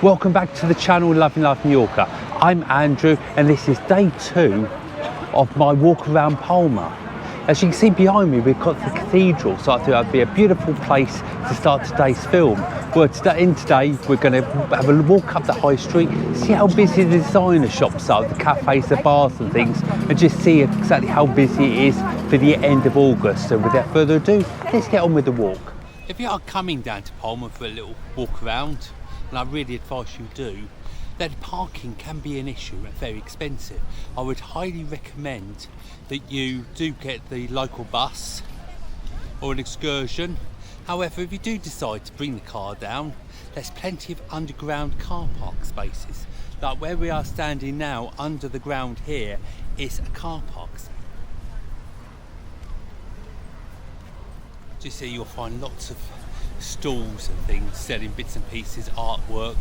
Welcome back to the channel Loving Life Mallorca. I'm Andrew and this is day 2 of my walk around Palma. As you can see behind me, we've got the cathedral, so I thought it'd be a beautiful place to start today's film. Well, today we're going to have a walk up the high street, see how busy the designer shops are, the cafes, the bars and things, and just see exactly how busy it is for the end of August. So without further ado, let's get on with the walk. If you are coming down to Palma for a little walk around, and I really advise you do, then parking can be an issue and very expensive. I would highly recommend that you do get the local bus or an excursion. However, if you do decide to bring the car down, there's plenty of underground car park spaces. Like where we are standing now, under the ground here is a car park. Just here you'll find lots of stalls and things selling bits and pieces, artwork,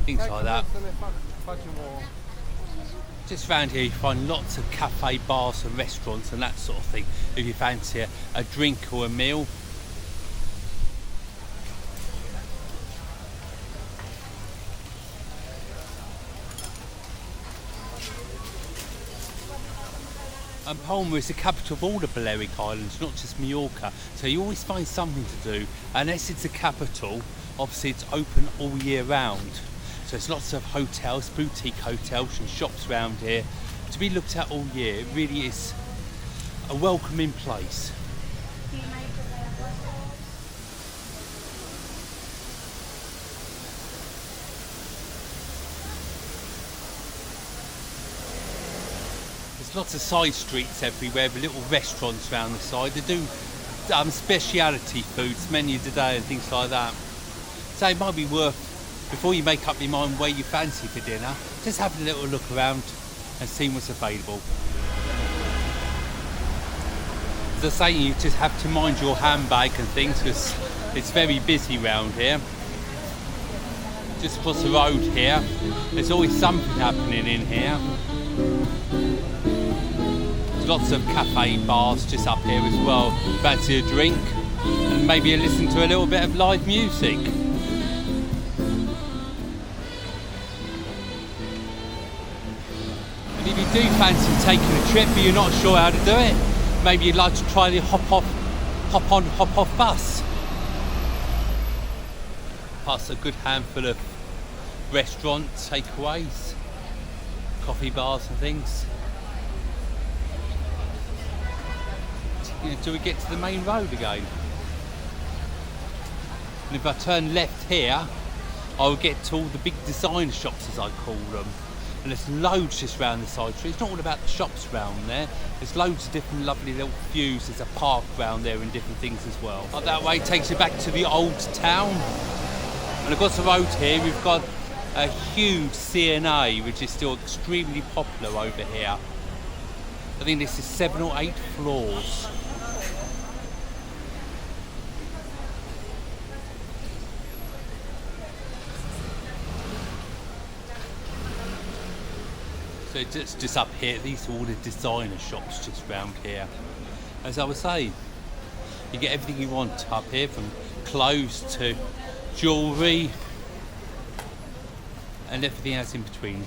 things like that. Just around here you find lots of cafe, bars and restaurants and that sort of thing if you fancy a drink or a meal. And Palma is the capital of all the Balearic Islands, not just Mallorca, so you always find something to do. Unless it's the capital, obviously it's open all year round. So there's lots of hotels, boutique hotels and shops around here to be looked at all year. It really is a welcoming place. There's lots of side streets everywhere with little restaurants around the side. They do speciality foods, menu today and things like that. So it might be worth, before you make up your mind where you fancy for dinner, just having a little look around and seeing what's available. As I say, you just have to mind your handbag and things because it's very busy around here. Just across the road here, there's always something happening in here. There's lots of cafe bars just up here as well. Fancy a drink and maybe listen to a little bit of live music. And if you do fancy taking a trip but you're not sure how to do it, maybe you'd like to try the hop on, hop off bus. Past a good handful of restaurants, takeaways, coffee bars and things. Until we get to the main road again. And if I turn left here, I will get to all the big designer shops, as I call them. And there's loads just around the side street. It's not all about the shops around there. There's loads of different lovely little views. There's a park around there and different things as well. Up that way takes you back to the old town. And across the road here, we've got a huge CNA, which is still extremely popular over here. I think this is 7 or 8 floors. So it's just up here, these are all the designer shops just around here. As I was saying, you get everything you want up here, from clothes to jewellery and everything else in between.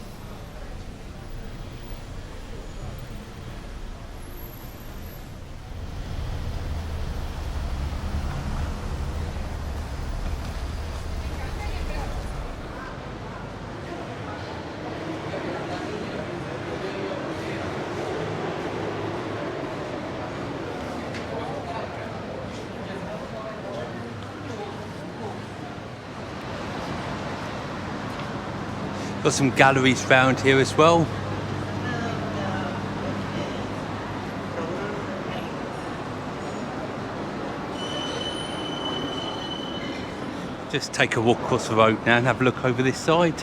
Got some galleries around here as well. Just take a walk across the road now and have a look over this side.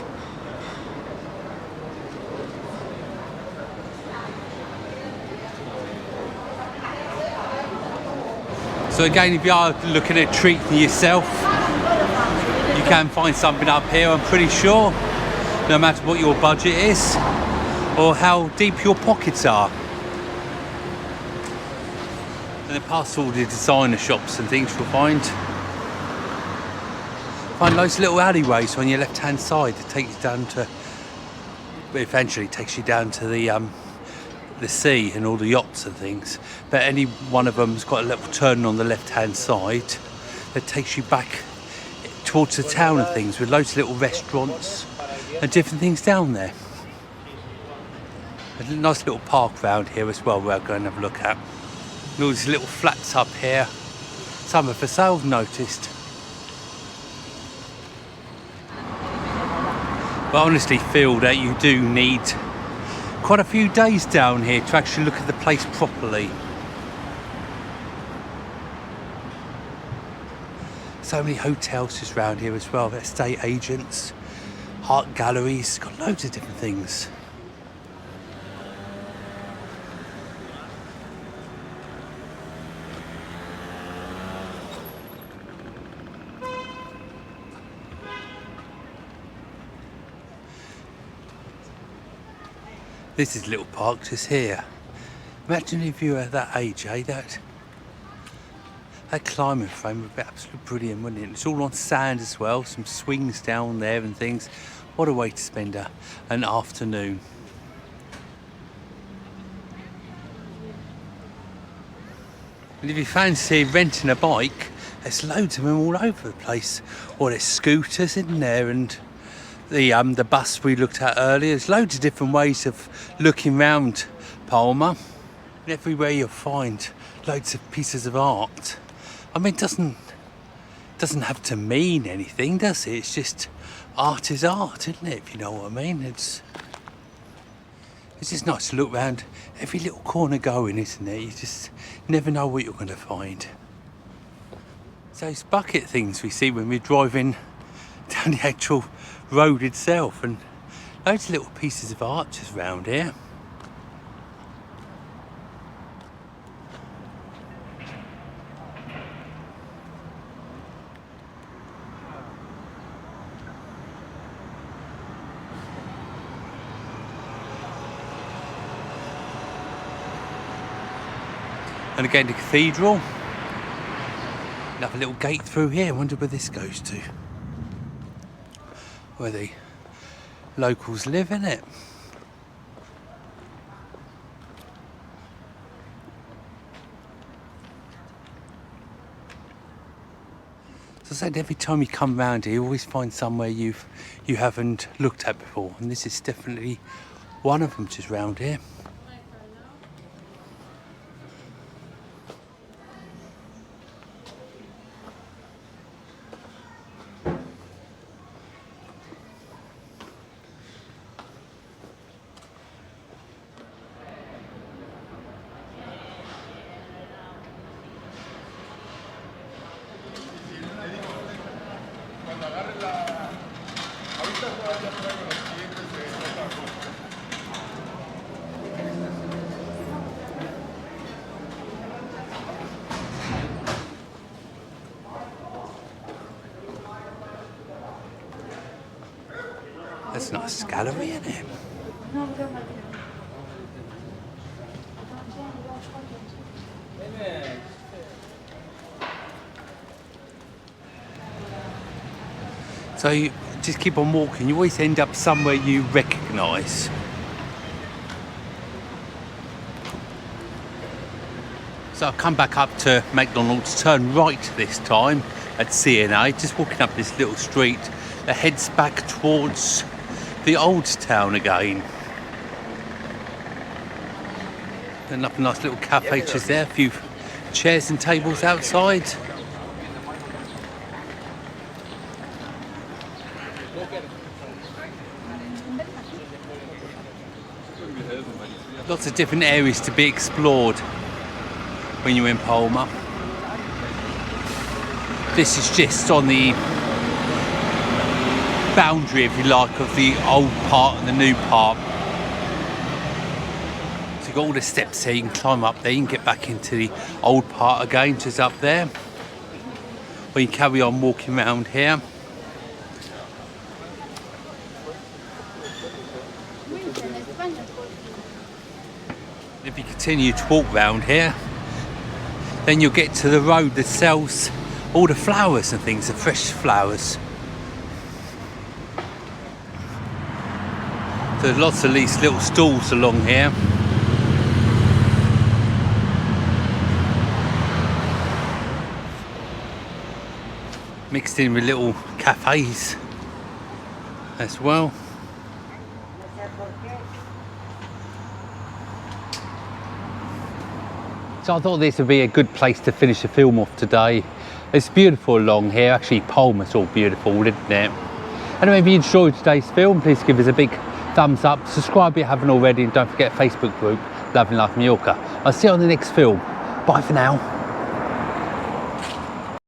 So again, if you are looking at treating yourself, you can find something up here, I'm pretty sure. No matter what your budget is or how deep your pockets are. And then past all the designer shops and things you'll find. Find loads of little alleyways on your left hand side that take you down to, eventually takes you down to the sea and all the yachts and things. But any one of them's got a little turn on the left hand side that takes you back towards the town and things, with loads of little restaurants and different things down there. There's a nice little park round here as well where I'll go and have a look at. And all these little flats up here, some are for sale, I've noticed. But I honestly feel that you do need quite a few days down here to actually look at the place properly. So many hotels just around here as well, estate agents, art galleries, got loads of different things. This is a little park just here. Imagine if you were at that age, eh? That climbing frame would be absolutely brilliant, wouldn't it? It's all on sand as well, some swings down there and things. What a way to spend an afternoon. And if you fancy renting a bike, there's loads of them all over the place. Or there's scooters in there, and the bus we looked at earlier. There's loads of different ways of looking round Palma. And everywhere you'll find loads of pieces of art. I mean, it doesn't have to mean anything, does it? It's just art is art, isn't it? If you know what I mean. It's just nice to look round every little corner going, isn't it? You just never know what you're going to find. So it's bucket things we see when we're driving down the actual road itself, and loads of little pieces of art just round here. And again, the cathedral. Another little gate through here. I wonder where this goes to. Where the locals live, in it. So I said, every time you come round here, you always find somewhere you haven't looked at before, and this is definitely one of them just round here. That's a nice gallery, isn't it? So you just keep on walking, you always end up somewhere you recognise. So I've come back up to McDonald's, turn right this time at CNA, just walking up this little street that heads back towards the old town again. Another nice little cafe just there, a few chairs and tables outside. Lots of different areas to be explored when you're in Palma. This is just on the boundary, if you like, of the old part and the new part. So you've got all the steps here, you can climb up there, you can get back into the old part again, just up there. Or you carry on walking around here. If you continue to walk round here, then you'll get to the road that sells all the flowers and things, the fresh flowers. There's lots of these little stalls along here. Mixed in with little cafes as well. So I thought this would be a good place to finish the film off today. It's beautiful along here. Actually, Palma's all beautiful, isn't it? Anyway, if you enjoyed today's film, please give us a big thumbs up. Subscribe if you haven't already, and don't forget Facebook group, Loving Life Mallorca. I'll see you on the next film. Bye for now.